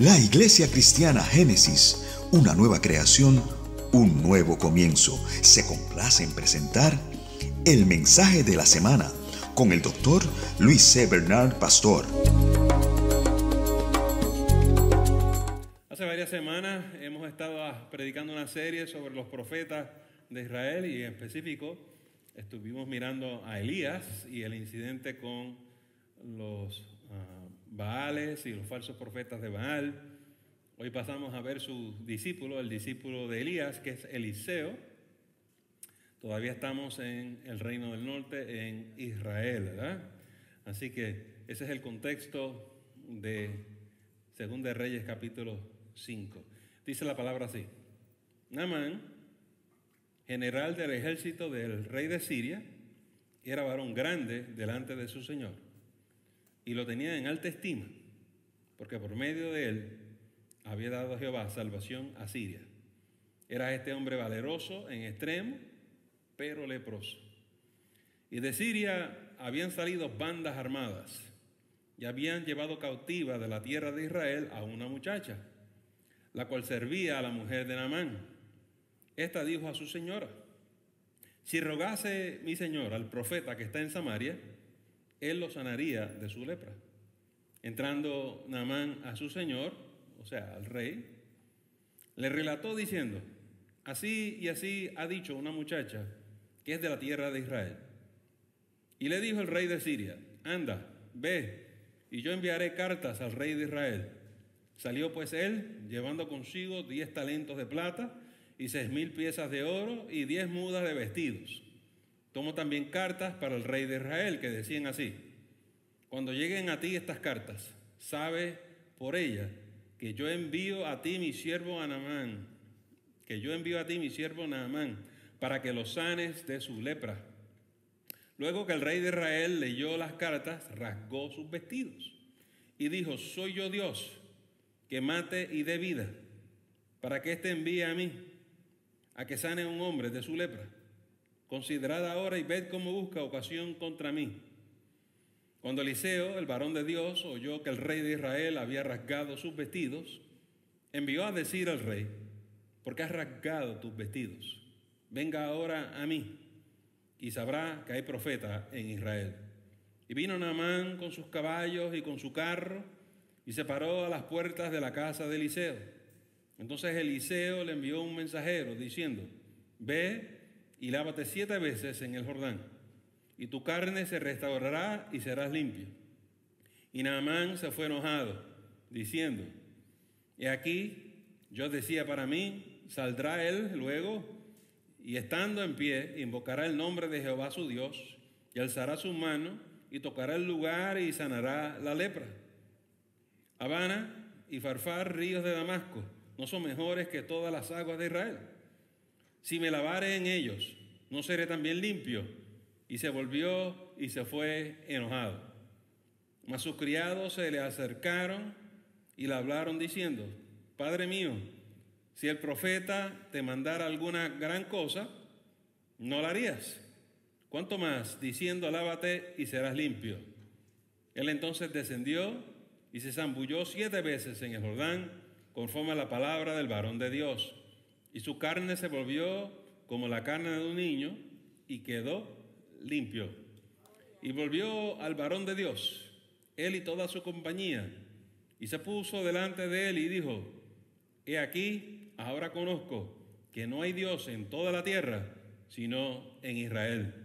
La Iglesia Cristiana Génesis, una nueva creación, un nuevo comienzo, se complace en presentar el mensaje de la semana con el Dr. Luis C. Bernard, pastor. Hace varias semanas hemos estado predicando una serie sobre los profetas de Israel y en específico estuvimos mirando a Elías y el incidente con los Baales y los falsos profetas de Baal. Hoy pasamos a ver su discípulo, el discípulo de Elías, que es Eliseo. Todavía estamos en el Reino del Norte, en Israel, ¿verdad? Así que ese es el contexto de Segunda de Reyes, capítulo 5. Dice la palabra así: Naamán, general del ejército del rey de Siria, era varón grande delante de su señor, y lo tenía en alta estima, porque por medio de él había dado a Jehová salvación a Siria. Era este hombre valeroso en extremo, pero leproso. Y de Siria habían salido bandas armadas, y habían llevado cautiva de la tierra de Israel a una muchacha, la cual servía a la mujer de Naamán. Esta dijo a su señora: si rogase mi señor al profeta que está en Samaria, él lo sanaría de su lepra. Entrando Naamán a su señor, o sea, al rey, le relató diciendo: así y así ha dicho una muchacha que es de la tierra de Israel. Y le dijo el rey de Siria: anda, ve, y yo enviaré cartas al rey de Israel. Salió pues él, llevando consigo 10 talentos de plata y 6,000 piezas de oro y 10 mudas de vestidos. Tomó también cartas para el rey de Israel que decían así: cuando lleguen a ti estas cartas, sabe por ellas que yo envío a ti mi siervo Naamán, para que lo sanes de su lepra. Luego que el rey de Israel leyó las cartas, rasgó sus vestidos y dijo: soy yo Dios, que mate y dé vida, para que éste envíe a mí, a que sane a un hombre de su lepra. Considerad ahora y ved cómo busca ocasión contra mí. Cuando Eliseo, el varón de Dios, oyó que el rey de Israel había rasgado sus vestidos, envió a decir al rey: ¿por qué has rasgado tus vestidos? Venga ahora a mí, y sabrá que hay profeta en Israel. Y vino Naamán con sus caballos y con su carro, y se paró a las puertas de la casa de Eliseo. Entonces Eliseo le envió un mensajero diciendo: ve y lávate 7 veces en el Jordán, y tu carne se restaurará y serás limpio. Y Naamán se fue enojado, diciendo: he aquí, yo decía para mí, saldrá él luego, y estando en pie, invocará el nombre de Jehová su Dios, y alzará su mano, y tocará el lugar, y sanará la lepra. Habana y Farfar, ríos de Damasco, ¿no son mejores que todas las aguas de Israel? Si me lavare en ellos, ¿no seré también limpio? Y se volvió y se fue enojado. Mas sus criados se le acercaron y le hablaron diciendo: Padre mío, si el profeta te mandara alguna gran cosa, no la harías. ¿Cuánto más diciendo: lávate y serás limpio? Él entonces descendió y se zambulló 7 veces en el Jordán, conforme a la palabra del varón de Dios. Y su carne se volvió como la carne de un niño, y quedó limpio. Y volvió al varón de Dios, él y toda su compañía, y se puso delante de él y dijo: he aquí, ahora conozco que no hay Dios en toda la tierra, sino en Israel.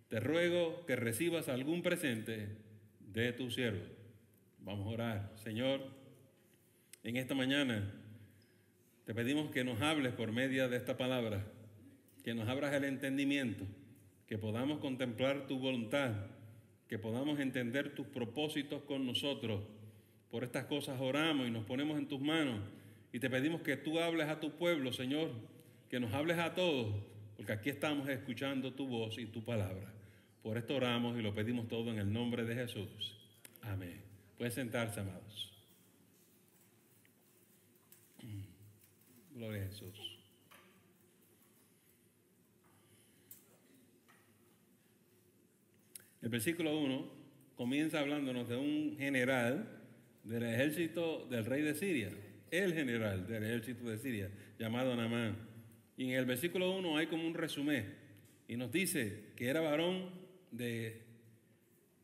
Te ruego que recibas algún presente de tu siervo. Vamos a orar. Señor, en esta mañana te pedimos que nos hables por medio de esta palabra, que nos abras el entendimiento, que podamos contemplar tu voluntad, que podamos entender tus propósitos con nosotros. Por estas cosas oramos y nos ponemos en tus manos, y te pedimos que tú hables a tu pueblo, Señor, que nos hables a todos, porque aquí estamos escuchando tu voz y tu palabra. Por esto oramos y lo pedimos todo en el nombre de Jesús. Amén. Pueden sentarse, amados. Gloria a Jesús. El versículo 1 comienza hablándonos de un general del ejército del rey de Siria, el general del ejército de Siria, llamado Naamán. Y en el versículo 1 hay como un resumen y nos dice que era varón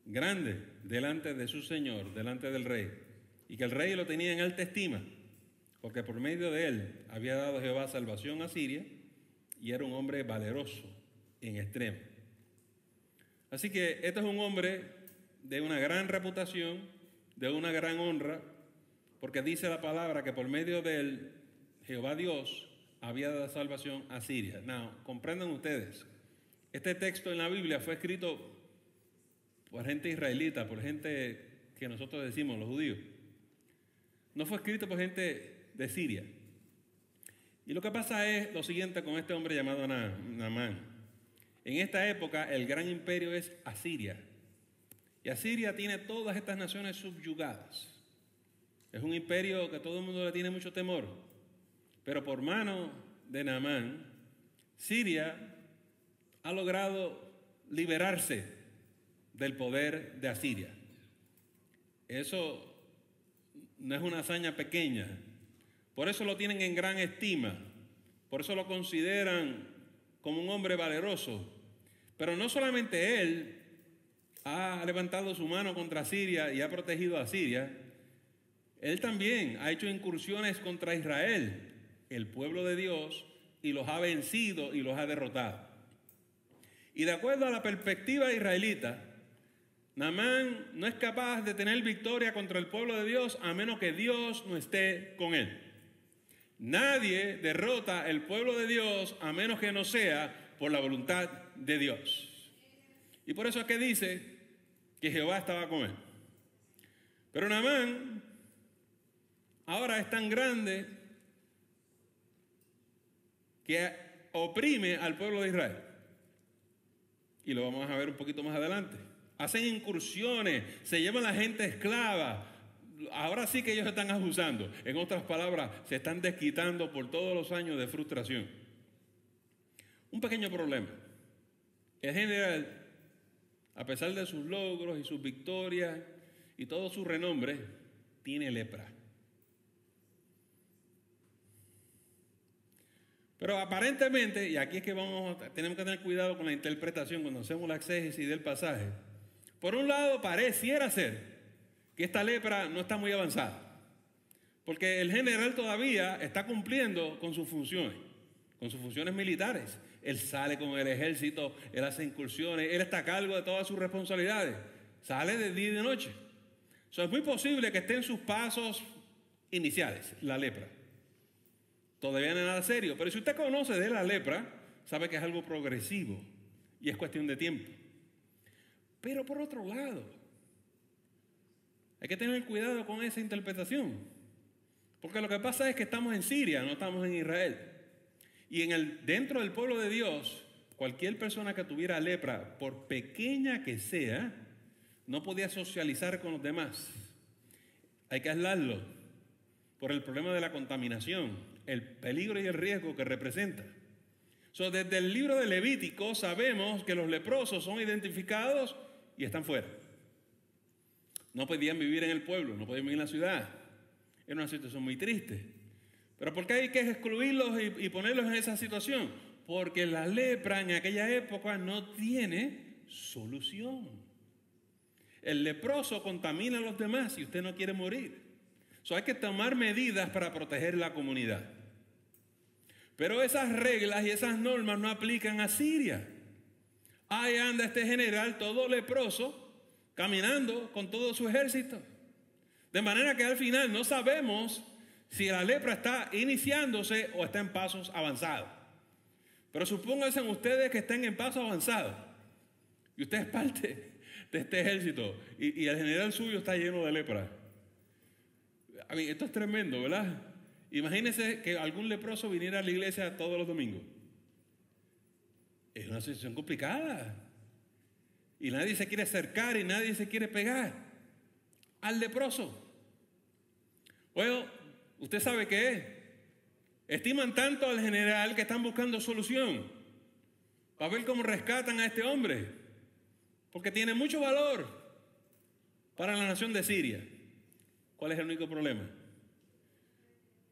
grande delante de su señor, delante del rey, y que el rey lo tenía en alta estima, porque por medio de él había dado Jehová salvación a Siria, y era un hombre valeroso en extremo. Así que este es un hombre de una gran reputación, de una gran honra, porque dice la palabra que por medio de él Jehová Dios había dado salvación a Siria. Now, comprendan ustedes, este texto en la Biblia fue escrito por gente israelita, por gente que nosotros decimos los judíos. No fue escrito por gente de Siria. Y lo que pasa es lo siguiente con este hombre llamado Naamán. En esta época el gran imperio es Asiria. Y Asiria tiene todas estas naciones subyugadas. Es un imperio que todo el mundo le tiene mucho temor. Pero por mano de Naamán, Siria ha logrado liberarse del poder de Asiria. Eso no es una hazaña pequeña. Por eso lo tienen en gran estima. Por eso lo consideran como un hombre valeroso. Pero no solamente él ha levantado su mano contra Siria y ha protegido a Siria, él también ha hecho incursiones contra Israel, el pueblo de Dios, y los ha vencido y los ha derrotado. Y de acuerdo a la perspectiva israelita, Naamán no es capaz de tener victoria contra el pueblo de Dios a menos que Dios no esté con él. Nadie derrota el pueblo de Dios a menos que no sea por la voluntad de Dios. Y por eso es que dice que Jehová estaba con él. Pero Naamán ahora es tan grande que oprime al pueblo de Israel. Y lo vamos a ver un poquito más adelante. Hacen incursiones, se llevan a la gente esclava. Ahora sí que ellos están abusando. En otras palabras, se están desquitando por todos los años de frustración. Un pequeño problema. El general, a pesar de sus logros y sus victorias y todo su renombre, tiene lepra. Pero aparentemente, y aquí es que tenemos que tener cuidado con la interpretación cuando hacemos la exégesis del pasaje. Por un lado, pareciera ser que esta lepra no está muy avanzada, porque el general todavía está cumpliendo con sus funciones militares. Él sale con el ejército, él hace incursiones, él está a cargo de todas sus responsabilidades, sale de día y de noche. Es muy posible que esté en sus pasos iniciales, la lepra. Todavía no es nada serio, pero si usted conoce de la lepra, sabe que es algo progresivo y es cuestión de tiempo. Pero por otro lado, hay que tener cuidado con esa interpretación, porque lo que pasa es que estamos en Siria, no estamos en Israel. Y dentro del pueblo de Dios, cualquier persona que tuviera lepra, por pequeña que sea, no podía socializar con los demás. Hay que aislarlo por el problema de la contaminación, el peligro y el riesgo que representa. Desde el libro de Levítico sabemos que los leprosos son identificados y están fuera. No podían vivir en el pueblo, no podían vivir en la ciudad. Era una situación muy triste. ¿Pero por qué hay que excluirlos y ponerlos en esa situación? Porque la lepra en aquella época no tiene solución. El leproso contamina a los demás y usted no quiere morir. Hay que tomar medidas para proteger la comunidad. Pero esas reglas y esas normas no aplican a Siria. Ahí anda este general todo leproso, caminando con todo su ejército. De manera que al final no sabemos si la lepra está iniciándose o está en pasos avanzados. Pero supónganse ustedes que estén en pasos avanzados y usted es parte de este ejército y el general suyo está lleno de lepra. Esto es tremendo, ¿verdad? Imagínense que algún leproso viniera a la iglesia todos los domingos. Es una situación complicada. Y nadie se quiere acercar y nadie se quiere pegar al leproso. Bueno, usted sabe qué es. Estiman tanto al general que están buscando solución para ver cómo rescatan a este hombre, porque tiene mucho valor para la nación de Siria. ¿Cuál es el único problema?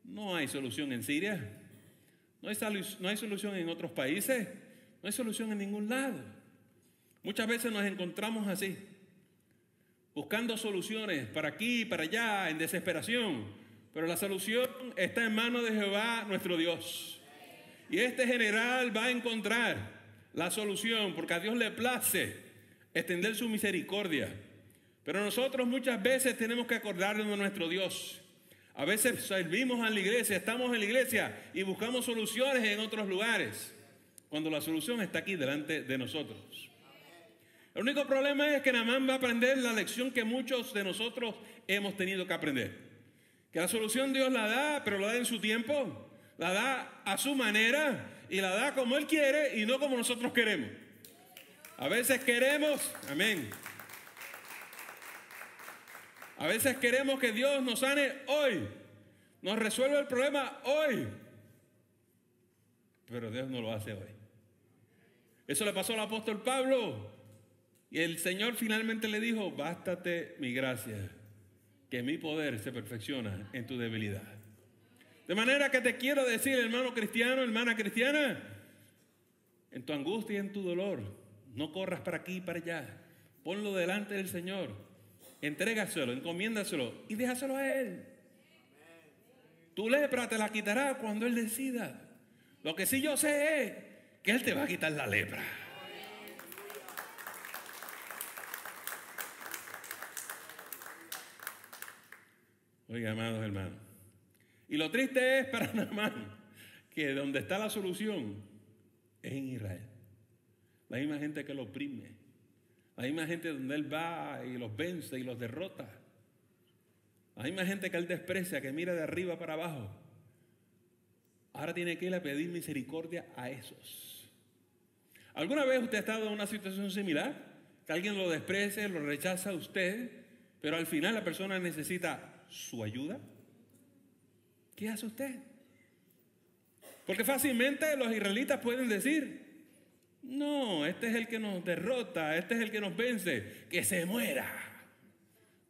No hay solución en Siria, no hay solución en otros países, no hay solución en ningún lado. Muchas veces nos encontramos así, buscando soluciones para aquí y para allá, en desesperación. Pero la solución está en manos de Jehová, nuestro Dios. Y este general va a encontrar la solución, porque a Dios le place extender su misericordia. Pero nosotros muchas veces tenemos que acordarnos de nuestro Dios. A veces servimos en la iglesia, estamos en la iglesia y buscamos soluciones en otros lugares, cuando la solución está aquí delante de nosotros. El único problema es que Naamán va a aprender la lección que muchos de nosotros hemos tenido que aprender. Que la solución Dios la da, pero la da en su tiempo, la da a su manera y la da como Él quiere y no como nosotros queremos. A veces queremos, amén. A veces queremos que Dios nos sane hoy, nos resuelva el problema hoy, pero Dios no lo hace hoy. Eso le pasó al apóstol Pablo y el Señor finalmente le dijo: bástate mi gracia, que mi poder se perfecciona en tu debilidad. De manera que te quiero decir, hermano cristiano, hermana cristiana, en tu angustia y en tu dolor, no corras para aquí y para allá, ponlo delante del Señor. Entrégaselo, encomiéndaselo y déjaselo a Él. Tu lepra te la quitará cuando Él decida. Lo que sí yo sé es que Él te va a quitar la lepra. Oiga, amados hermanos. Y lo triste es para Naamán que donde está la solución es en Israel. La misma gente que lo oprime. La misma gente donde Él va y los vence y los derrota. La misma gente que Él desprecia, que mira de arriba para abajo. Ahora tiene que ir a pedir misericordia a esos. ¿Alguna vez usted ha estado en una situación similar? Que alguien lo desprecie, lo rechaza a usted, pero al final la persona necesita su ayuda. ¿Qué hace usted? Porque fácilmente los israelitas pueden decir: no, este es el que nos derrota, este es el que nos vence, que se muera.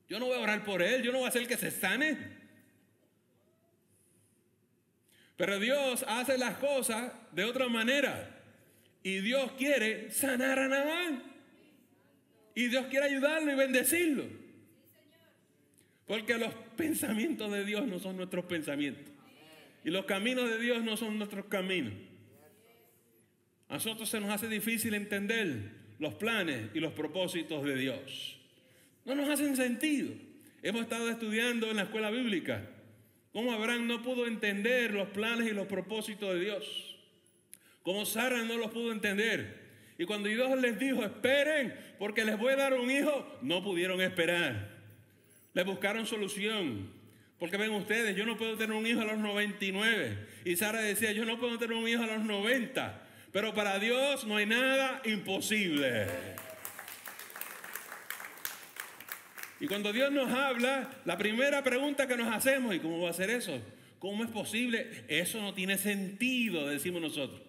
Yo no voy a orar por él, yo no voy a hacer que se sane. Pero Dios hace las cosas de otra manera. Y Dios quiere sanar a Naamán. Y Dios quiere ayudarlo y bendecirlo. Porque los pensamientos de Dios no son nuestros pensamientos. Y los caminos de Dios no son nuestros caminos. A nosotros se nos hace difícil entender los planes y los propósitos de Dios. No nos hacen sentido. Hemos estado estudiando en la escuela bíblica cómo Abraham no pudo entender los planes y los propósitos de Dios. Cómo Sara no los pudo entender. Y cuando Dios les dijo: esperen porque les voy a dar un hijo, no pudieron esperar. Le buscaron solución. Porque ven ustedes, yo no puedo tener un hijo a los 99. Y Sara decía: yo no puedo tener un hijo a los 90. Pero para Dios no hay nada imposible. Y cuando Dios nos habla, la primera pregunta que nos hacemos: ¿y cómo va a ser eso? ¿Cómo es posible? Eso no tiene sentido, decimos nosotros.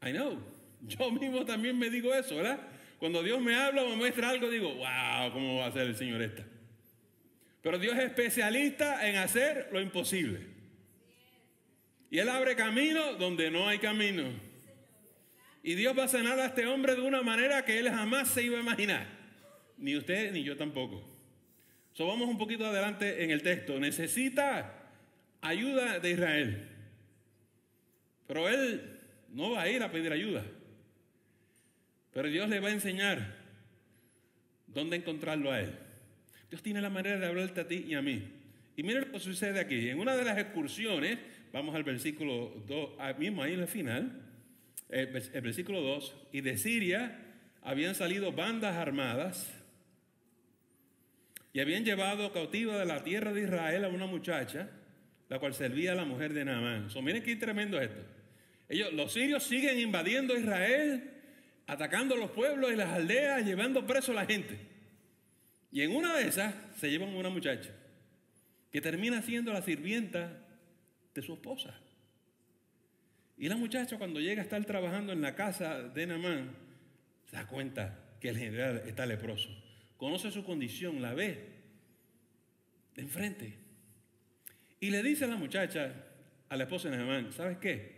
I know. Yo mismo también me digo eso, ¿verdad? Cuando Dios me habla o me muestra algo, digo: wow, ¿cómo va a ser el Señor esta? Pero Dios es especialista en hacer lo imposible. Y Él abre camino donde no hay camino. Y Dios va a sanar a este hombre de una manera que él jamás se iba a imaginar. Ni usted ni yo tampoco. So, vamos un poquito adelante en el texto. Necesita ayuda de Israel. Pero él no va a ir a pedir ayuda. Pero Dios le va a enseñar dónde encontrarlo a él. Dios tiene la manera de hablarte a ti y a mí. Y mira lo que sucede aquí. En una de las excursiones, vamos al versículo 2, mismo ahí en el final, el versículo 2, y de Siria habían salido bandas armadas y habían llevado cautiva de la tierra de Israel a una muchacha, la cual servía a la mujer de Naamán. Miren qué tremendo es esto. Los sirios siguen invadiendo Israel, atacando los pueblos y las aldeas, llevando preso a la gente. Y en una de esas se llevan a una muchacha que termina siendo la sirvienta de su esposa. Y la muchacha, cuando llega a estar trabajando en la casa de Naamán, se da cuenta que el general está leproso. Conoce su condición, la ve. de enfrente. Y le dice a la muchacha, a la esposa de Naamán, ¿sabes qué?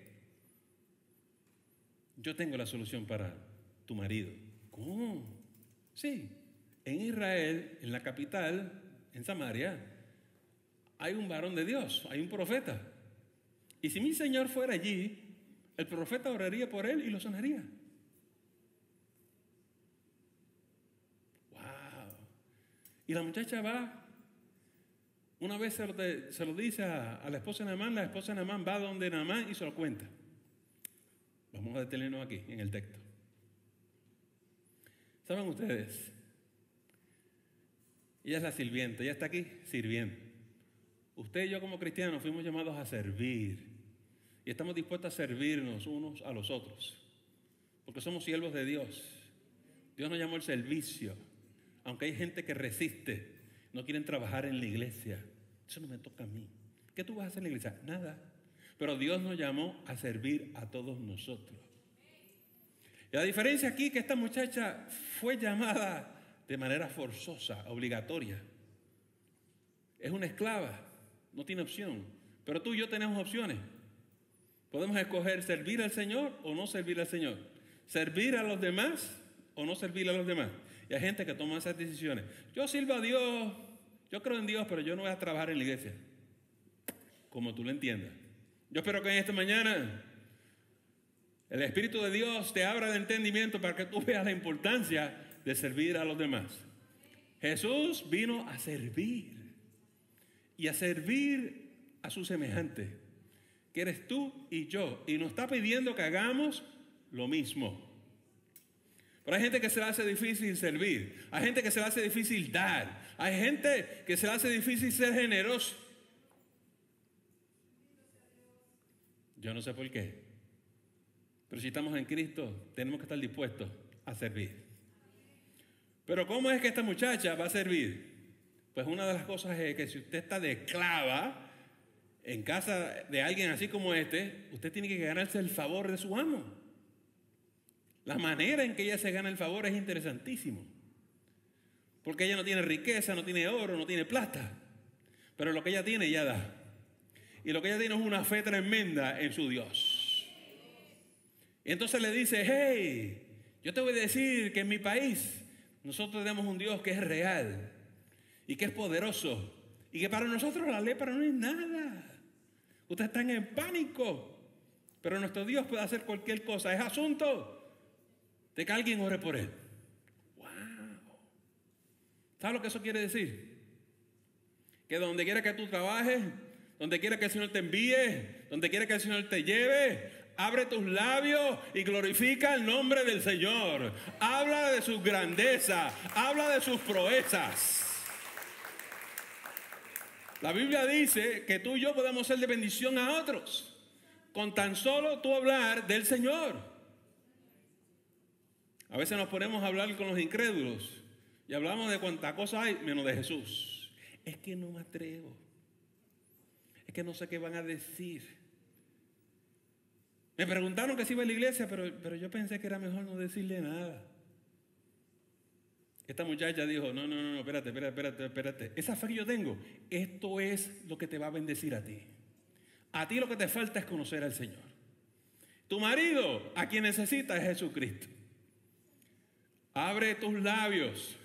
Yo tengo la solución para tu marido. ¿Cómo? Sí, en Israel, en la capital, en Samaria, hay un varón de Dios, hay un profeta. Y si mi Señor fuera allí, el profeta oraría por él y lo sanaría. ¡Wow! Y la muchacha va, una vez se lo dice a la esposa de Naamán, la esposa de Naamán va donde Naamán y se lo cuenta. Vamos a detenernos aquí en el texto. ¿Saben ustedes? Ella es la sirvienta, ella está aquí sirviendo. Usted y yo como cristianos fuimos llamados a servir. Y estamos dispuestos a servirnos unos a los otros. Porque somos siervos de Dios. Dios nos llamó al servicio. Aunque hay gente que resiste, no quieren trabajar en la iglesia. Eso no me toca a mí. ¿Qué tú vas a hacer en la iglesia? Nada. Pero Dios nos llamó a servir a todos nosotros. Y la diferencia aquí es que esta muchacha fue llamada de manera forzosa, obligatoria. Es una esclava, no tiene opción. Pero tú y yo tenemos opciones. Podemos escoger servir al Señor o no servir al Señor. Servir a los demás o no servir a los demás. Y hay gente que toma esas decisiones. Yo sirvo a Dios, yo creo en Dios, pero yo no voy a trabajar en la iglesia. Como tú lo entiendas. Yo espero que en esta mañana el Espíritu de Dios te abra el entendimiento para que tú veas la importancia de servir a los demás. Jesús vino a servir y a servir a su semejante, que eres tú y yo, y nos está pidiendo que hagamos lo mismo. Pero hay gente que se le hace difícil servir, hay gente que se le hace difícil dar, hay gente que se le hace difícil ser generoso. Yo no sé por qué, pero si estamos en Cristo, tenemos que estar dispuestos a servir. Pero ¿cómo es que esta muchacha va a servir? Pues una de las cosas es que si usted está de esclava en casa de alguien así como este, usted tiene que ganarse el favor de su amo. La manera en que ella se gana el favor es interesantísimo. Porque ella no tiene riqueza, no tiene oro, no tiene plata. Pero lo que ella tiene, ella da. Y lo que ella tiene es una fe tremenda en su Dios. Y entonces le dice, hey, yo te voy a decir que en mi país nosotros tenemos un Dios que es real y que es poderoso. Y que para nosotros la lepra no es nada. Ustedes están en pánico. Pero nuestro Dios puede hacer cualquier cosa. Es asunto de que alguien ore por él. ¡Wow! ¿Sabes lo que eso quiere decir? Que donde quiera que tú trabajes, donde quiera que el Señor te envíe, donde quiera que el Señor te lleve, abre tus labios y glorifica el nombre del Señor. Habla de su grandeza, habla de sus proezas. La Biblia dice que tú y yo podemos ser de bendición a otros con tan solo tú hablar del Señor. A veces nos ponemos a hablar con los incrédulos y hablamos de cuánta cosa hay menos de Jesús. Es que no me atrevo. Es que no sé qué van a decir. Me preguntaron que si iba a la iglesia, pero yo pensé que era mejor no decirle nada. Esta muchacha dijo, no, espérate. Esa fe que yo tengo, esto es lo que te va a bendecir a ti. A ti lo que te falta es conocer al Señor. Tu marido, a quien necesita es Jesucristo. Abre tus labios.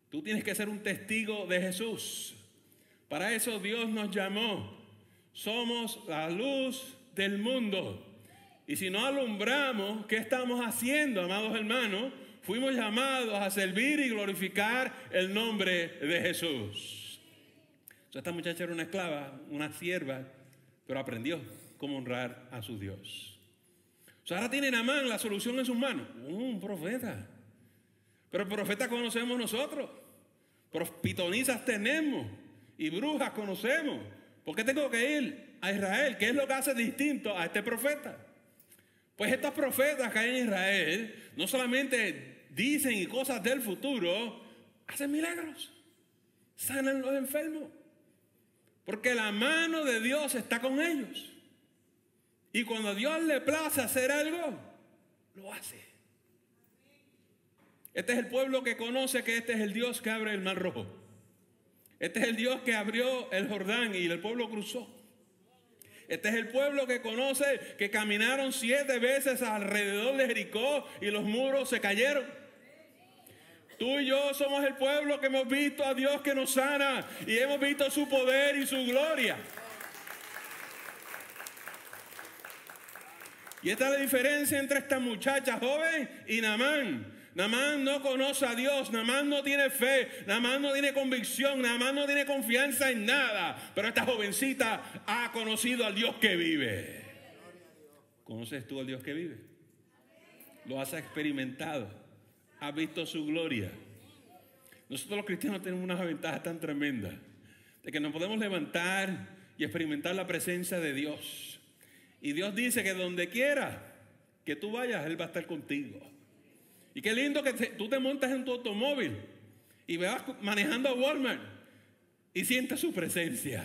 Tú tienes que ser un testigo de Jesús. Para eso Dios nos llamó. Somos la luz del mundo. Y si no alumbramos, ¿qué estamos haciendo, amados hermanos? Fuimos llamados a servir y glorificar el nombre de Jesús. Esta muchacha era una esclava, una sierva, pero aprendió cómo honrar a su Dios. Ahora tiene Naamán la solución en sus manos. Un profeta. Pero profeta conocemos nosotros. Pitonisas tenemos. Y brujas conocemos. ¿Por qué tengo que ir a Israel? ¿Qué es lo que hace distinto a este profeta? Pues estos profetas que hay en Israel no solamente dicen y cosas del futuro, hacen milagros, sanan los enfermos, porque la mano de Dios está con ellos. Y cuando a Dios le place hacer algo, lo hace. Este es el pueblo que conoce que este es el Dios que abre el mar rojo. Este es el Dios que abrió el Jordán y el pueblo cruzó. Este es el pueblo que conoce que caminaron 7 veces alrededor de Jericó y los muros se cayeron. Tú y yo somos el pueblo que hemos visto a Dios que nos sana y hemos visto su poder y su gloria. Y esta es la diferencia entre esta muchacha joven y Naamán. Naamán no conoce a Dios, Naamán no tiene fe, Naamán no tiene convicción, Naamán no tiene confianza en nada. Pero esta jovencita ha conocido al Dios que vive. ¿Conoces tú al Dios que vive? Lo has experimentado, has visto su gloria. Nosotros los cristianos tenemos una ventaja tan tremenda de que nos podemos levantar y experimentar la presencia de Dios. Y Dios dice que donde quiera que tú vayas, Él va a estar contigo. Y qué lindo que tú te montas en tu automóvil y vas manejando a Walmart y sientes su presencia.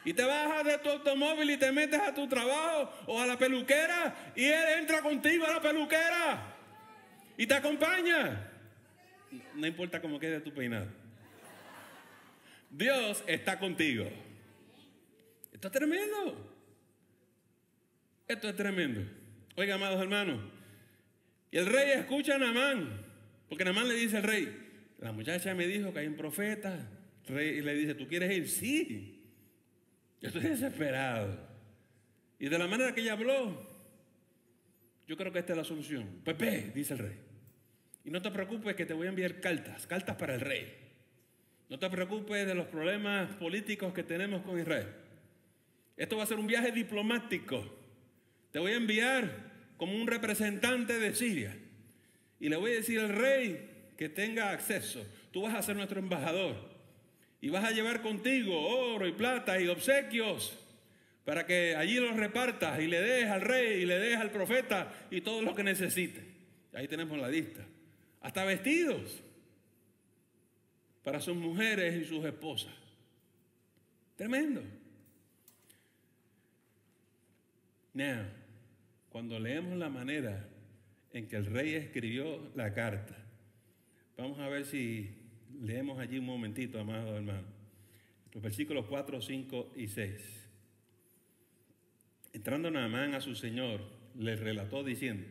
Y te bajas de tu automóvil y te metes a tu trabajo o a la peluquera y Él entra contigo a la peluquera y te acompaña. No importa cómo quede tu peinado. Dios está contigo. Esto es tremendo. Esto es tremendo. Oiga, amados hermanos. Y el rey escucha a Naamán, porque Naamán le dice al rey, la muchacha me dijo que hay un profeta. El rey le dice, ¿tú quieres ir? Sí. Yo estoy desesperado. Y de la manera que ella habló, yo creo que esta es la solución. Pues ve, dice el rey. Y no te preocupes que te voy a enviar cartas para el rey. No te preocupes de los problemas políticos que tenemos con Israel. Esto va a ser un viaje diplomático. Te voy a enviar como un representante de Siria. Y le voy a decir al rey que tenga acceso. Tú vas a ser nuestro embajador. Y vas a llevar contigo oro y plata y obsequios para que allí los repartas y le des al rey y le des al profeta y todo lo que necesite. Ahí tenemos la lista. Hasta vestidos para sus mujeres y sus esposas. Tremendo. Now, cuando leemos la manera en que el rey escribió la carta, vamos a ver si leemos allí un momentito, amados hermanos. Los versículos 4, 5 y 6. Entrando Naamán a su señor, le relató diciendo,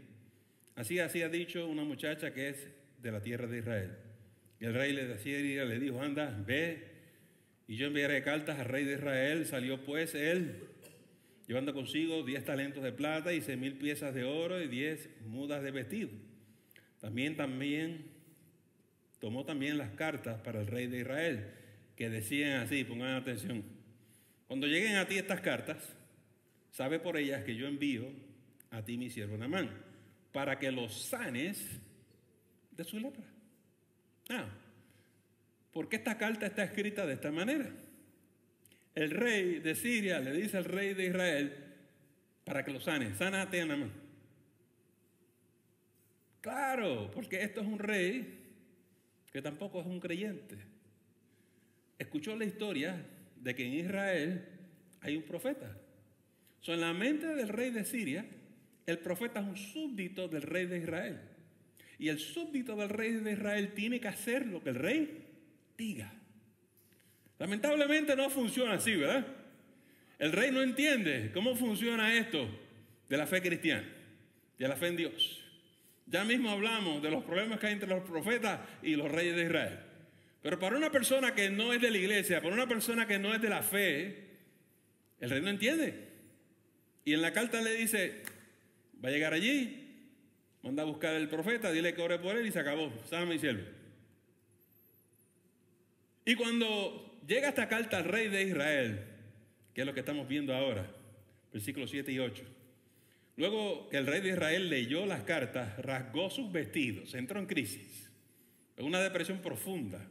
así ha dicho una muchacha que es de la tierra de Israel. Y el rey le dijo, anda, ve, y yo enviaré cartas al rey de Israel. Salió pues él, llevando consigo 10 talentos de plata y 6,000 piezas de oro y 10 mudas de vestido. También tomó también las cartas para el rey de Israel, que decían así, pongan atención. Cuando lleguen a ti estas cartas, sabe por ellas que yo envío a ti mi siervo Naamán, para que los sanes de su lepra. ¿Por qué esta carta está escrita de esta manera? El rey de Siria le dice al rey de Israel para que lo sane. Sánate a Naamán. Claro, porque esto es un rey que tampoco es un creyente. Escuchó la historia de que en Israel hay un profeta. En la mente del rey de Siria, el profeta es un súbdito del rey de Israel. Y el súbdito del rey de Israel tiene que hacer lo que el rey diga. Lamentablemente no funciona así, ¿verdad? El rey no entiende cómo funciona esto de la fe cristiana, de la fe en Dios. Ya mismo hablamos de los problemas que hay entre los profetas y los reyes de Israel. Pero para una persona que no es de la iglesia, para una persona que no es de la fe, el rey no entiende. Y en la carta le dice, va a llegar allí, manda a buscar al profeta, dile que ore por él y se acabó. Sana mi siervo. Y cuando llega esta carta al rey de Israel, que es lo que estamos viendo ahora, versículos 7 y 8. Luego que el rey de Israel leyó las cartas, rasgó sus vestidos, entró en crisis, en una depresión profunda,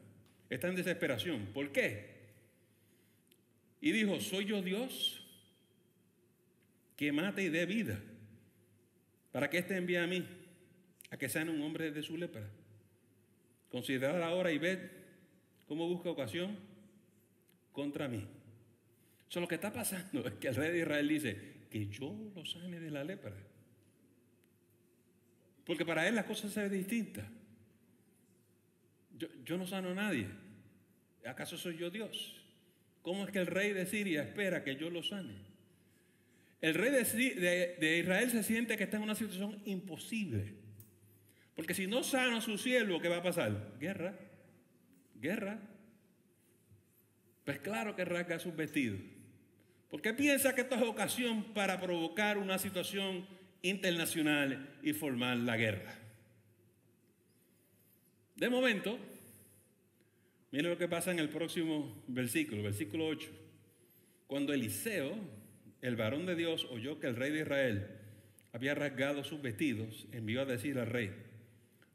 está en desesperación. ¿Por qué? Y dijo, ¿soy yo Dios que mate y dé vida para que éste envíe a mí a que sane un hombre de su lepra? Considerad ahora y ved cómo busca ocasión contra mí. Eso lo que está pasando es que el rey de Israel dice que yo lo sane de la lepra, porque para él las cosas se ven distintas. Yo no sano a nadie. ¿Acaso soy yo Dios? ¿Cómo es que el rey de Siria espera que yo lo sane? El rey de Israel se siente que está en una situación imposible. Porque si no sana a su siervo, ¿qué va a pasar? Guerra. Guerra. Pues claro que rasga sus vestidos. ¿Por qué piensa que esta es ocasión para provocar una situación internacional y formar la guerra? De momento, miren lo que pasa en el próximo versículo, versículo 8. Cuando Eliseo, el varón de Dios, oyó que el rey de Israel había rasgado sus vestidos, envió a decir al rey: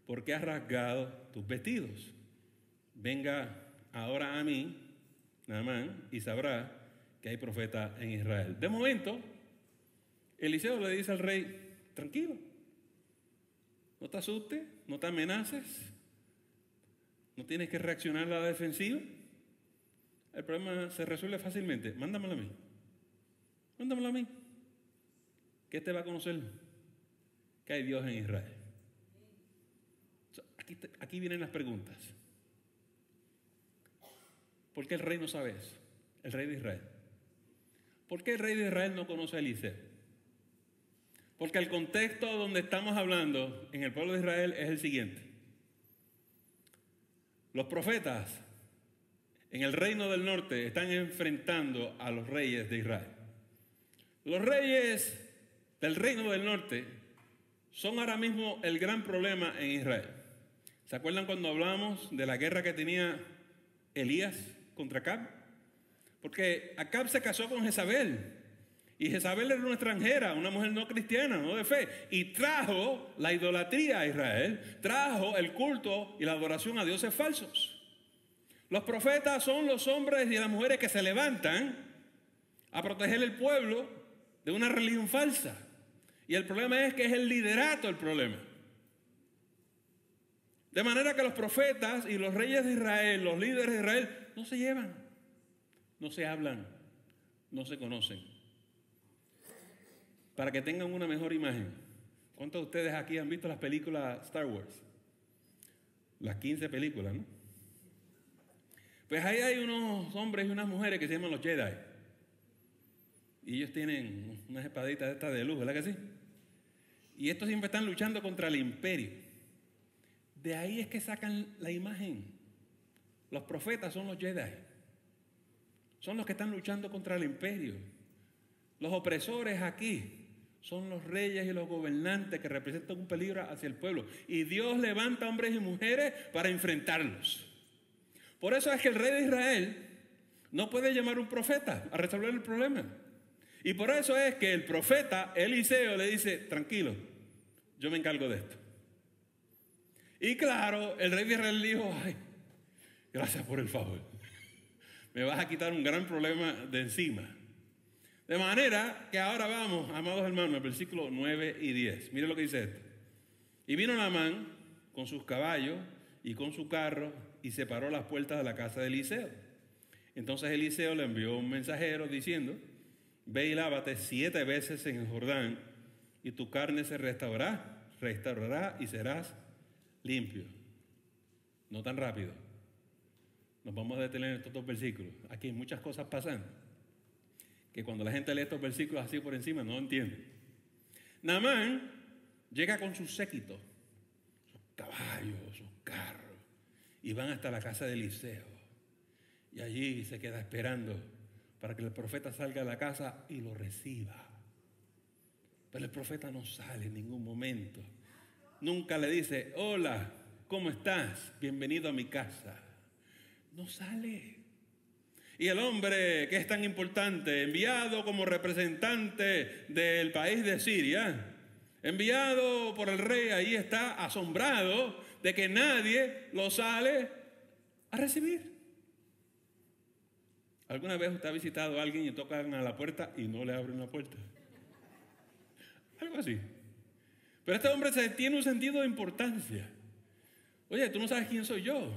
¿por qué has rasgado tus vestidos? Venga ahora a mí, Naamán, y sabrá que hay profeta en Israel. De momento, Eliseo le dice al rey: tranquilo, no te asustes, no te amenaces, no tienes que reaccionar a la defensiva. El problema se resuelve fácilmente. Mándamelo a mí. Mándamelo a mí. ¿Qué te va a conocer? Que hay Dios en Israel. Aquí vienen las preguntas. ¿Por qué el rey no sabe eso? El rey de Israel. ¿Por qué el rey de Israel no conoce a Eliseo? Porque el contexto donde estamos hablando en el pueblo de Israel es el siguiente. Los profetas en el reino del norte están enfrentando a los reyes de Israel. Los reyes del reino del norte son ahora mismo el gran problema en Israel. ¿Se acuerdan cuando hablamos de la guerra que tenía Elías contra Acab? Porque Acab se casó con Jezabel. Y Jezabel era una extranjera, una mujer no cristiana, no de fe. Y trajo la idolatría a Israel, trajo el culto y la adoración a dioses falsos. Los profetas son los hombres y las mujeres que se levantan a proteger el pueblo de una religión falsa. Y el problema es que es el liderato el problema. De manera que los profetas y los reyes de Israel, los líderes de Israel, no se llevan, no se hablan, no se conocen. Para que tengan una mejor imagen, ¿cuántos de ustedes aquí han visto las películas Star Wars? Las 15 películas, ¿no? Pues ahí hay unos hombres y unas mujeres que se llaman los Jedi. Y ellos tienen unas espaditas de estas de luz, ¿verdad que sí? Y estos siempre están luchando contra el imperio. De ahí es que sacan la imagen. Los profetas son los Jedi. Son los que están luchando contra el imperio. Los opresores aquí son los reyes y los gobernantes que representan un peligro hacia el pueblo. Y Dios levanta hombres y mujeres para enfrentarlos. Por eso es que el rey de Israel no puede llamar a un profeta a resolver el problema. Y por eso es que el profeta Eliseo le dice: tranquilo, yo me encargo de esto. Y claro, el rey de Israel dijo: ay, gracias por el favor. Me vas a quitar un gran problema de encima. De manera que ahora vamos, amados hermanos, al versículo 9 y 10. Mire lo que dice esto. Y vino Naamán con sus caballos y con su carro y separó las puertas de la casa de Eliseo. Entonces Eliseo le envió un mensajero diciendo: ve y lávate 7 veces en el Jordán y tu carne se restaurará y serás limpio. No tan rápido. Nos vamos a detener en estos 2 versículos. Aquí hay muchas cosas pasando que cuando la gente lee estos versículos así por encima no entiende. Naamán llega con sus séquitos, sus caballos, sus carros, y van hasta la casa de Eliseo. Y allí se queda esperando para que el profeta salga de la casa y lo reciba. Pero el profeta no sale en ningún momento. Nunca le dice: hola, ¿cómo estás? Bienvenido a mi casa. No sale. Y el hombre que es tan importante, enviado como representante del país de Siria, enviado por el rey, ahí está asombrado de que nadie lo sale a recibir. ¿Alguna vez usted ha visitado a alguien y tocan a la puerta y no le abren la puerta? Algo así. Pero este hombre tiene un sentido de importancia. Oye, tú no sabes quién soy yo.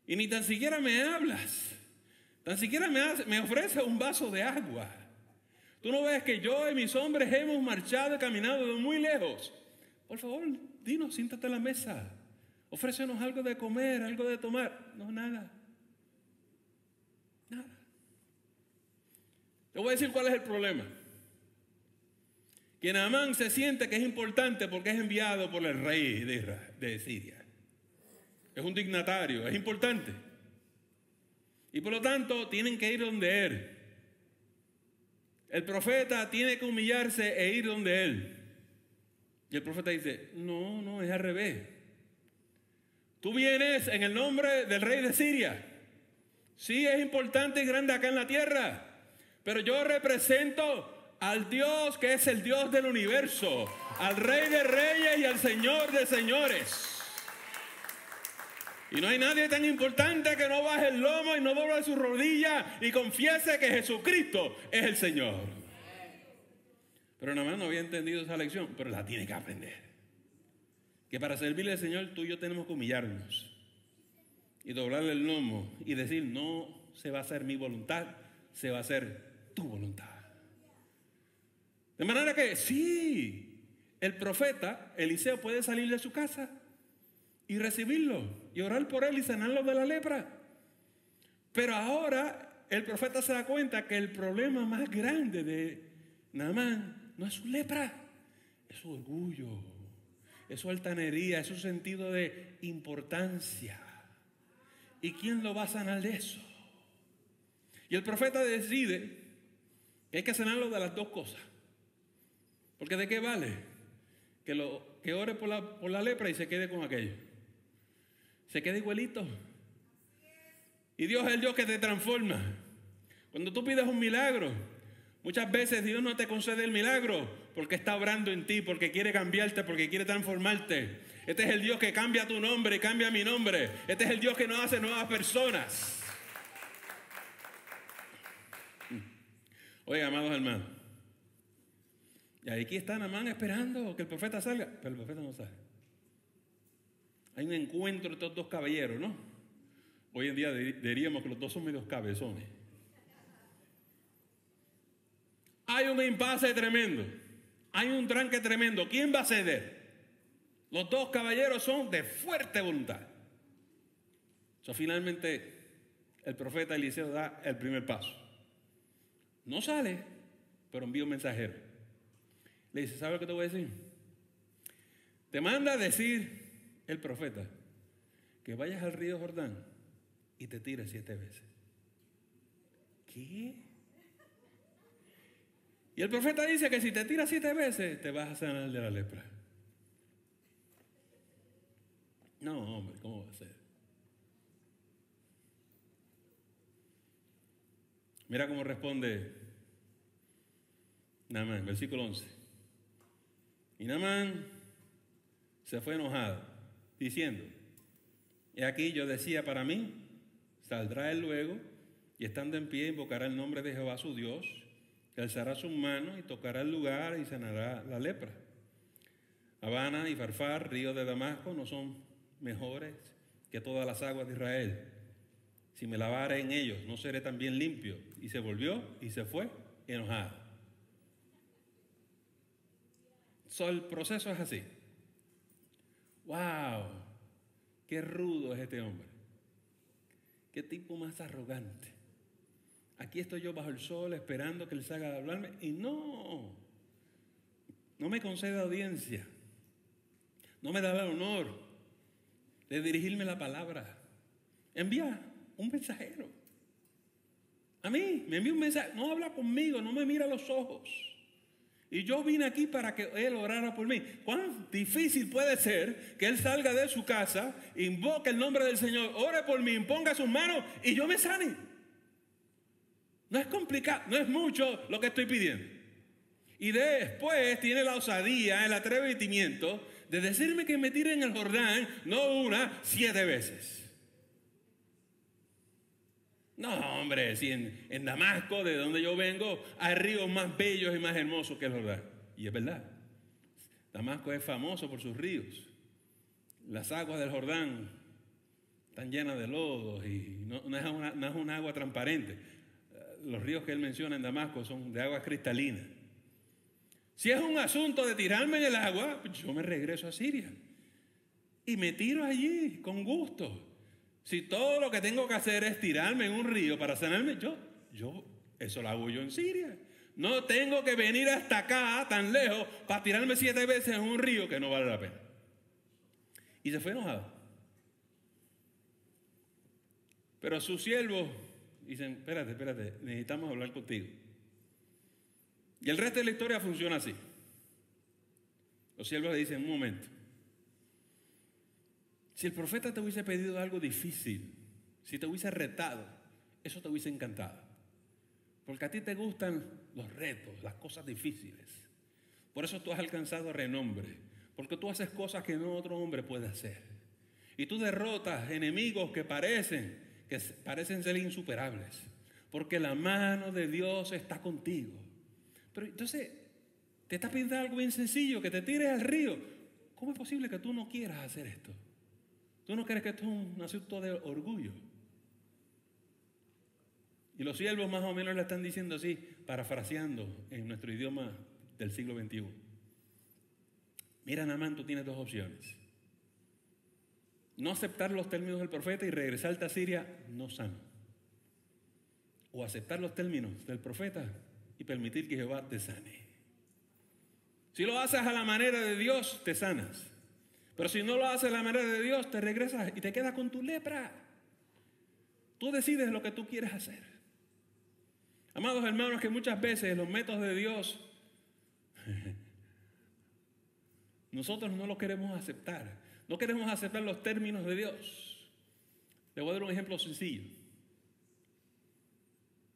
Y ni tan siquiera me hablas. Tan siquiera me ofreces un vaso de agua. Tú no ves que yo y mis hombres hemos marchado y caminado de muy lejos. Por favor, dinos, siéntate a la mesa. Ofrécenos algo de comer, algo de tomar. No, nada. Nada. Te voy a decir cuál es el problema. Que Naamán se siente que es importante porque es enviado por el rey de Siria. Es un dignatario, es importante. Y por lo tanto tienen que ir donde él. El profeta tiene que humillarse e ir donde él. Y el profeta dice, no, es al revés. Tú vienes en el nombre del rey de Siria. Sí, es importante y grande acá en la tierra. Pero yo represento al Dios que es el Dios del universo, al Rey de Reyes y al Señor de Señores. Y no hay nadie tan importante que no baje el lomo y no doble su rodilla y confiese que Jesucristo es el Señor. Pero Naamán no había entendido esa lección, pero la tiene que aprender. Que para servirle al Señor tú y yo tenemos que humillarnos y doblarle el lomo y decir, no se va a hacer mi voluntad, se va a hacer tu voluntad. De manera que sí, el profeta Eliseo puede salir de su casa y recibirlo y orar por él y sanarlo de la lepra. Pero ahora el profeta se da cuenta que el problema más grande de Naamán no es su lepra, es su orgullo, es su altanería, es su sentido de importancia. ¿Y quién lo va a sanar de eso? Y el profeta decide que hay que sanarlo de las dos cosas. Porque ¿de qué vale? Que ore por la lepra y se quede con aquello. Se quede igualito. Y Dios es el Dios que te transforma. Cuando tú pides un milagro, muchas veces Dios no te concede el milagro porque está obrando en ti, porque quiere cambiarte, porque quiere transformarte. Este es el Dios que cambia tu nombre y cambia mi nombre. Este es el Dios que nos hace nuevas personas. Oiga, amados hermanos, y aquí está Naamán esperando que el profeta salga, pero el profeta no sale. Hay un encuentro de estos dos caballeros, ¿no? Hoy en día diríamos que los dos son medios cabezones. Hay un impasse tremendo, hay un tranque tremendo. ¿Quién va a ceder? Los dos caballeros son de fuerte voluntad. Finalmente el profeta Eliseo da el primer paso. No sale, pero envía un mensajero. Le dice, ¿sabes lo que te voy a decir? Te manda a decir el profeta que vayas al río Jordán y te tires 7 veces. ¿Qué? Y el profeta dice que si te tiras 7 veces te vas a sanar de la lepra. No, hombre, ¿cómo va a ser? Mira cómo responde Naamán, versículo 11. Y Naamán se fue enojado, diciendo, he aquí yo decía para mí, saldrá él luego, y estando en pie invocará el nombre de Jehová su Dios, que alzará sus manos y tocará el lugar y sanará la lepra. Habana y Farfar, ríos de Damasco, no son mejores que todas las aguas de Israel. Si me lavare en ellos, no seré también limpio. Y se volvió y se fue enojado. El proceso es así. ¡Wow! ¡Qué rudo es este hombre! ¡Qué tipo más arrogante! Aquí estoy yo bajo el sol esperando que él salga a hablarme y no me concede audiencia. No me da el honor de dirigirme la palabra. Envía un mensajero. A mí me envía un mensaje. No habla conmigo, no me mira a los ojos. Y yo vine aquí para que él orara por mí. ¿Cuán difícil puede ser que él salga de su casa, invoque el nombre del Señor, ore por mí, imponga sus manos y yo me sane? No es complicado, no es mucho lo que estoy pidiendo. Y después tiene la osadía, el atrevimiento de decirme que me tire en el Jordán, no 1, 7 veces. No, hombre, si en Damasco, de donde yo vengo, hay ríos más bellos y más hermosos que el Jordán. Y es verdad. Damasco es famoso por sus ríos. Las aguas del Jordán están llenas de lodos y no es una agua transparente. Los ríos que él menciona en Damasco son de agua cristalina. Si es un asunto de tirarme en el agua, yo me regreso a Siria y me tiro allí con gusto. Si todo lo que tengo que hacer es tirarme en un río para sanarme, eso lo hago yo en Siria. No tengo que venir hasta acá, tan lejos, para tirarme 7 veces en un río que no vale la pena. Y se fue enojado. Pero sus siervos dicen, espérate, necesitamos hablar contigo. Y el resto de la historia funciona así. Los siervos le dicen, un momento. Si el profeta te hubiese pedido algo difícil, si te hubiese retado, eso te hubiese encantado. Porque a ti te gustan los retos, las cosas difíciles. Por eso tú has alcanzado renombre. Porque tú haces cosas que no otro hombre puede hacer. Y tú derrotas enemigos que parecen ser insuperables. Porque la mano de Dios está contigo. Pero entonces, te está pidiendo algo bien sencillo, que te tires al río. ¿Cómo es posible que tú no quieras hacer esto? ¿Tú no crees que esto es un asunto de orgullo? Y los siervos más o menos le están diciendo así, parafraseando en nuestro idioma del siglo XXI. Mira, Naamán, tú tienes 2 opciones. No aceptar los términos del profeta y regresarte a Siria no sano. O aceptar los términos del profeta y permitir que Jehová te sane. Si lo haces a la manera de Dios, te sanas. Pero si no lo haces a la manera de Dios, te regresas y te quedas con tu lepra. Tú decides lo que tú quieres hacer. Amados hermanos, que muchas veces los métodos de Dios nosotros no los queremos aceptar. No queremos aceptar los términos de Dios. Le voy a dar un ejemplo sencillo.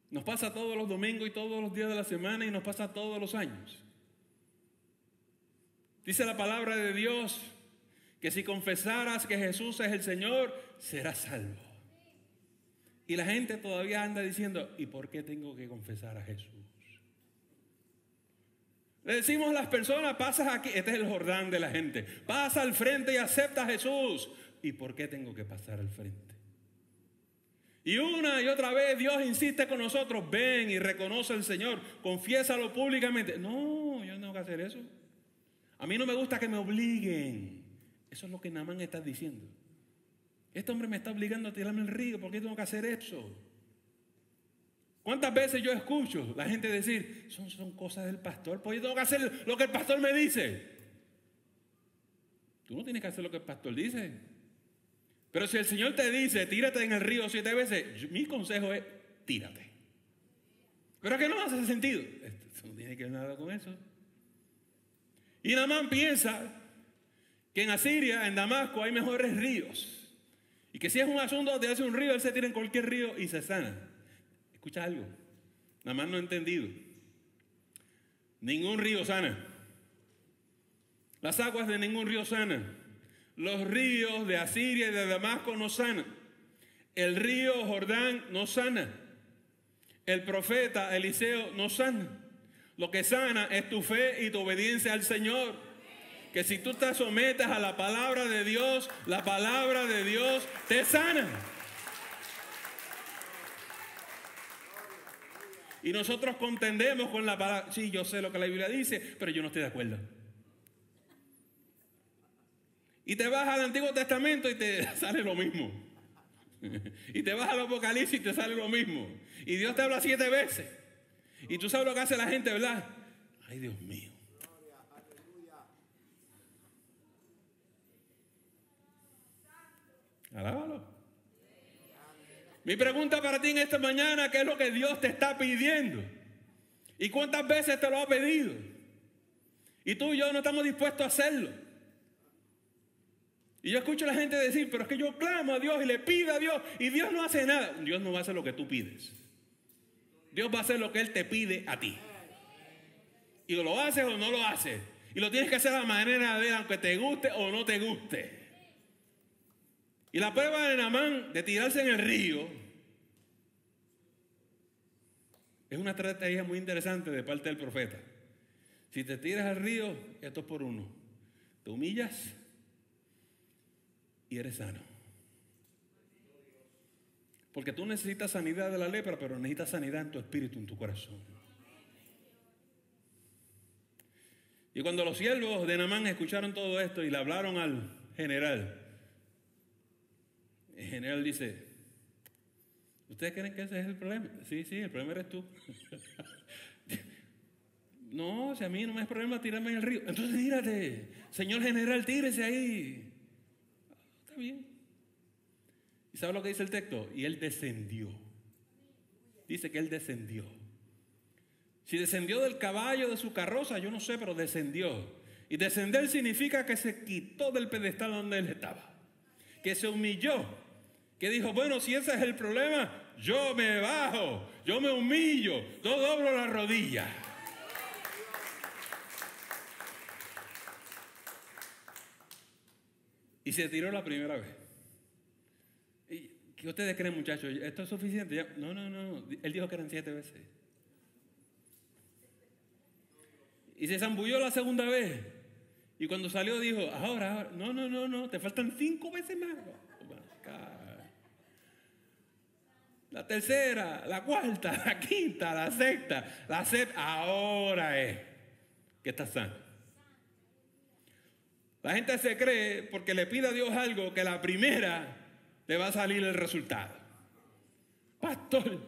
Nos pasa todos los domingos y todos los días de la semana y nos pasa todos los años. Dice la palabra de Dios que si confesaras que Jesús es el Señor, serás salvo. Y la gente todavía anda diciendo, ¿y por qué tengo que confesar a Jesús? Le decimos a las personas, pasas aquí, este es el Jordán de la gente, pasa al frente y acepta a Jesús. ¿Y por qué tengo que pasar al frente? Y una y otra vez Dios insiste con nosotros, ven y reconoce al Señor, confiésalo públicamente. No, yo no tengo que hacer eso. A mí no me gusta que me obliguen. Eso es lo que Naamán está diciendo. Este hombre me está obligando a tirarme al río, ¿por qué tengo que hacer eso? ¿Cuántas veces yo escucho la gente decir, son cosas del pastor, pues yo tengo que hacer lo que el pastor me dice? Tú no tienes que hacer lo que el pastor dice. Pero si el Señor te dice, tírate en el río 7 veces, mi consejo es, tírate. Pero es que no hace sentido. Esto no tiene que ver nada con eso. Y Naamán piensa que en Asiria, en Damasco, hay mejores ríos. Y que si es un asunto de hacer un río, él se tira en cualquier río y se sana. Escucha algo. Naamán no ha entendido. Ningún río sana. Las aguas de ningún río sanan. Los ríos de Asiria y de Damasco no sanan. El río Jordán no sana. El profeta Eliseo no sana. Lo que sana es tu fe y tu obediencia al Señor. Que si tú te sometes a la palabra de Dios, la palabra de Dios te sana. Y nosotros contendemos con la palabra. Sí, yo sé lo que la Biblia dice, pero yo no estoy de acuerdo. Y te vas al Antiguo Testamento y te sale lo mismo. Y te vas al Apocalipsis y te sale lo mismo. Y Dios te habla 7 veces. Y tú sabes lo que hace la gente, ¿verdad? Ay, Dios mío. Alábalo. Mi pregunta para ti en esta mañana, ¿qué es lo que Dios te está pidiendo? ¿Y cuántas veces te lo ha pedido? Y tú y yo no estamos dispuestos a hacerlo. Y yo escucho a la gente decir, pero es que yo clamo a Dios y le pido a Dios y Dios no hace nada. Dios no va a hacer lo que tú pides. Dios va a hacer lo que Él te pide a ti. Y lo haces o no lo haces. Y lo tienes que hacer a la manera de Él, aunque te guste o no te guste. Y la prueba de Naamán de tirarse en el río es una estrategia muy interesante de parte del profeta. Si te tiras al río, esto es por uno. Te humillas y eres sano. Porque tú necesitas sanidad de la lepra, pero necesitas sanidad en tu espíritu, en tu corazón. Y cuando los siervos de Naamán escucharon todo esto y le hablaron al general, El general dice, ¿ustedes creen que ese es el problema? Sí, el problema eres tú. No, si a mí no me es problema tirarme en el río. Entonces tírate, señor general, tírese ahí. Está bien. ¿Y sabe lo que dice el texto? Y él descendió. Dice que él descendió. Si descendió del caballo de su carroza, yo no sé, pero descendió. Y descender significa que se quitó del pedestal donde él estaba. Que se humilló. Que dijo, bueno, si ese es el problema, yo me bajo, yo me humillo, yo doblo la rodilla. Y se tiró la primera vez. ¿Qué ustedes creen, muchachos? ¿Esto es suficiente? No. Él dijo que eran 7 veces. Y se zambulló la segunda vez. Y cuando salió dijo, ahora, no, te faltan 5 veces más. La tercera, la cuarta, la quinta, la sexta, la séptima. Ahora es que estás sano. La gente se cree porque le pide a Dios algo que la primera le va a salir el resultado. Pastor,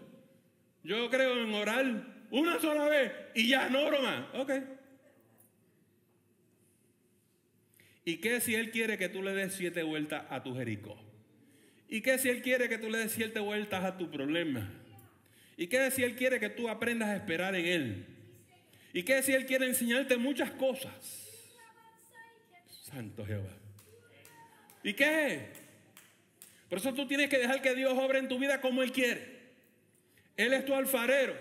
yo creo en orar una sola vez y ya no oro más. Ok. ¿Y qué si Él quiere que tú le des 7 vueltas a tu Jericó? ¿Y qué si Él quiere que tú le des 7 vueltas a tu problema? ¿Y qué si Él quiere que tú aprendas a esperar en Él? ¿Y qué si Él quiere enseñarte muchas cosas? Santo Jehová. ¿Y qué? Por eso tú tienes que dejar que Dios obre en tu vida como Él quiere. Él es tu alfarero.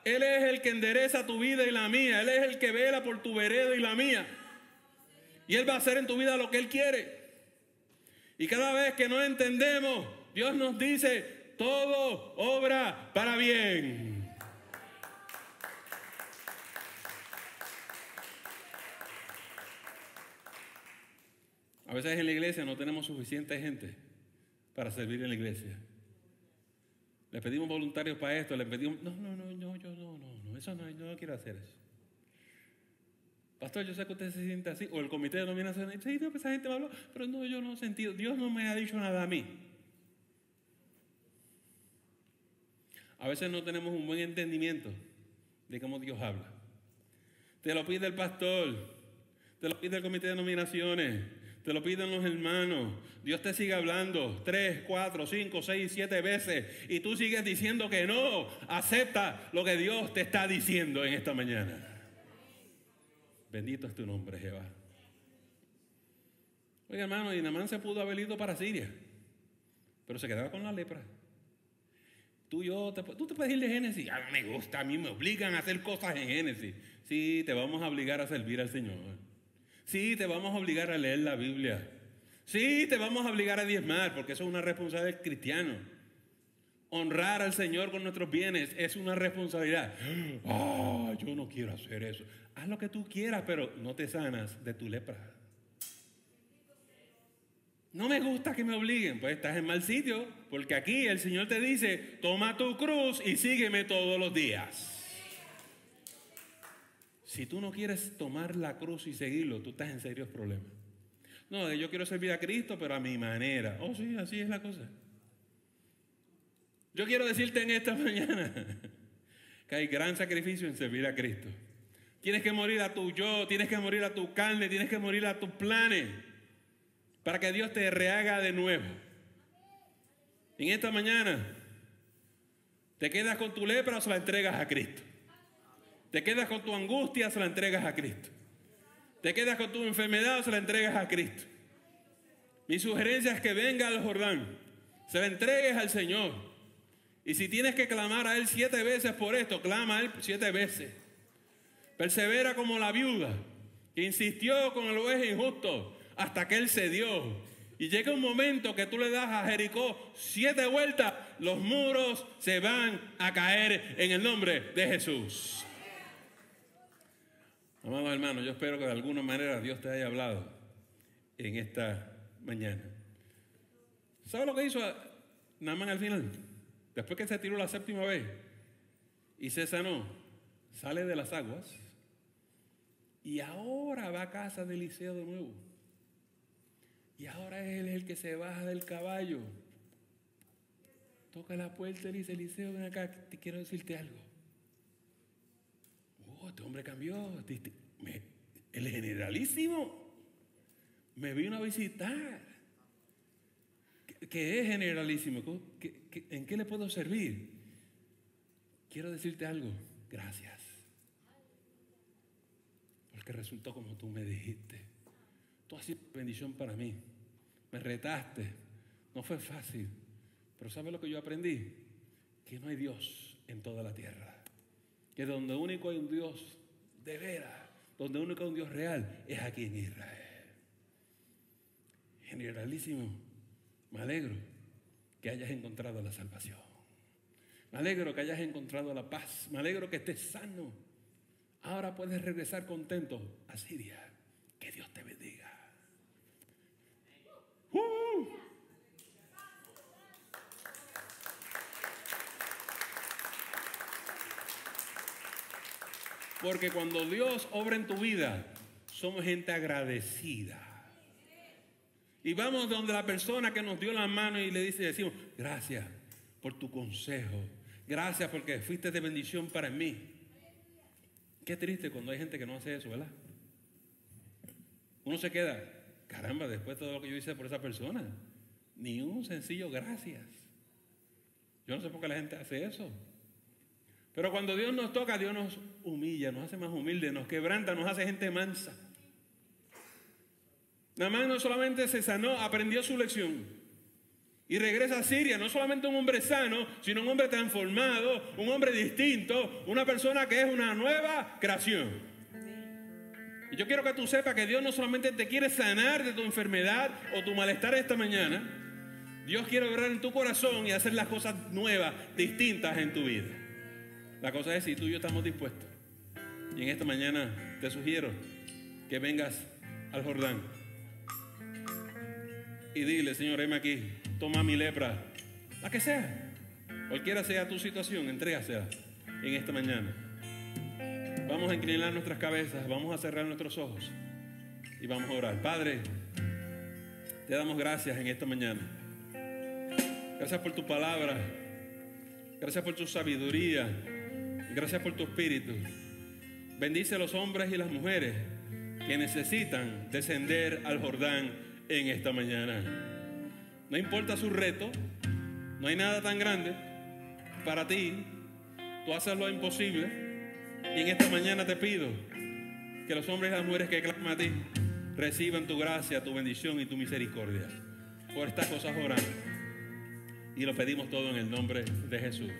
Él es el que endereza tu vida y la mía. Él es el que vela por tu vereda y la mía. Y Él va a hacer en tu vida lo que Él quiere. Y cada vez que no entendemos, Dios nos dice, todo obra para bien. A veces en la iglesia no tenemos suficiente gente para servir en la iglesia. Le pedimos voluntarios para esto, le pedimos, no, eso no, yo no quiero hacer eso. Pastor, yo sé que usted se siente así, o el comité de nominación dice, sí, esa gente me habló, pero no, yo no he sentido, Dios no me ha dicho nada a mí. A veces no tenemos un buen entendimiento de cómo Dios habla. Te lo pide el pastor, te lo pide el comité de nominaciones, te lo piden los hermanos. Dios te sigue hablando 3, 4, 5, 6, 7 veces y tú sigues diciendo que no. Acepta lo que Dios te está diciendo en esta mañana. Bendito es tu nombre, Jehová. Oiga, hermano, y Naamán se pudo haber ido para Siria, pero se quedaba con la lepra. Tú te puedes ir de Génesis. A mí me gusta, a mí me obligan a hacer cosas en Génesis. Sí, te vamos a obligar a servir al Señor. Sí, te vamos a obligar a leer la Biblia. Sí, te vamos a obligar a diezmar, porque eso es una responsabilidad del cristiano. Honrar al Señor con nuestros bienes es una responsabilidad. Yo no quiero hacer eso. Haz lo que tú quieras, pero no te sanas de tu lepra. No me gusta que me obliguen. Pues estás en mal sitio, porque aquí el Señor te dice, toma tu cruz y sígueme todos los días. Si tú no quieres tomar la cruz y seguirlo, tú estás en serios problemas. No, yo quiero servir a Cristo, pero a mi manera. Oh, sí, así es la cosa. Yo quiero decirte en esta mañana que hay gran sacrificio en servir a Cristo. Tienes que morir a tu yo, tienes que morir a tu carne, tienes que morir a tus planes para que Dios te rehaga de nuevo. En esta mañana, ¿te quedas con tu lepra o se la entregas a Cristo? Te quedas con tu angustia, se la entregas a Cristo. Te quedas con tu enfermedad, se la entregas a Cristo. Mi sugerencia es que venga al Jordán, se la entregues al Señor. Y si tienes que clamar a Él 7 veces por esto, clama a Él 7 veces. Persevera como la viuda que insistió con el juez injusto hasta que Él cedió. Y llega un momento que tú le das a Jericó 7 vueltas, los muros se van a caer en el nombre de Jesús. Amados hermanos, yo espero que de alguna manera Dios te haya hablado en esta mañana. ¿Sabe lo que hizo Naamán al final? Después que se tiró la 7ª vez y se sanó, sale de las aguas y ahora va a casa de Eliseo de nuevo. Y ahora él es el que se baja del caballo. Toca la puerta y dice, Eliseo, ven acá, te quiero decirte algo. Este hombre cambió. El generalísimo me vino a visitar. ¿Qué es generalísimo? ¿En qué le puedo servir? Quiero decirte algo. Gracias. Porque resultó como tú me dijiste. Tú has sido bendición para mí. Me retaste. No fue fácil. Pero ¿sabes lo que yo aprendí? Que no hay Dios en toda la tierra. Que donde único hay un Dios de veras, donde único hay un Dios real, es aquí en Israel. Generalísimo, me alegro que hayas encontrado la salvación. Me alegro que hayas encontrado la paz. Me alegro que estés sano. Ahora puedes regresar contento a Siria. Que Dios te bendiga. Porque cuando Dios obra en tu vida, somos gente agradecida. Y vamos donde la persona que nos dio la mano y le decimos, gracias por tu consejo. Gracias porque fuiste de bendición para mí. Qué triste cuando hay gente que no hace eso, ¿verdad? Uno se queda, caramba, después de todo lo que yo hice por esa persona. Ni un sencillo gracias. Yo no sé por qué la gente hace eso. Pero cuando Dios nos toca, Dios nos humilla, nos hace más humildes, nos quebranta, nos hace gente mansa. Naamán no solamente se sanó, aprendió su lección. Y regresa a Siria, no solamente un hombre sano, sino un hombre transformado, un hombre distinto, una persona que es una nueva creación. Y yo quiero que tú sepas que Dios no solamente te quiere sanar de tu enfermedad o tu malestar esta mañana. Dios quiere obrar en tu corazón y hacer las cosas nuevas, distintas en tu vida. La cosa es si tú y yo estamos dispuestos. Y en esta mañana te sugiero que vengas al Jordán y dile, Señor, heme aquí, toma mi lepra, la que sea, cualquiera sea tu situación, entrégasela en esta mañana. Vamos a inclinar nuestras cabezas, vamos a cerrar nuestros ojos y vamos a orar. Padre, te damos gracias en esta mañana. Gracias por tu palabra, gracias por tu sabiduría, gracias por tu espíritu. Bendice a los hombres y las mujeres que necesitan descender al Jordán en esta mañana. No importa su reto, no hay nada tan grande para ti. Tú haces lo imposible. Y en esta mañana te pido que los hombres y las mujeres que claman a ti reciban tu gracia, tu bendición y tu misericordia. Por estas cosas oramos. Y lo pedimos todo en el nombre de Jesús.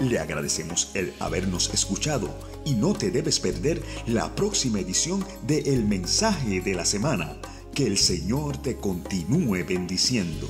Le agradecemos el habernos escuchado y no te debes perder la próxima edición de El Mensaje de la Semana. Que el Señor te continúe bendiciendo.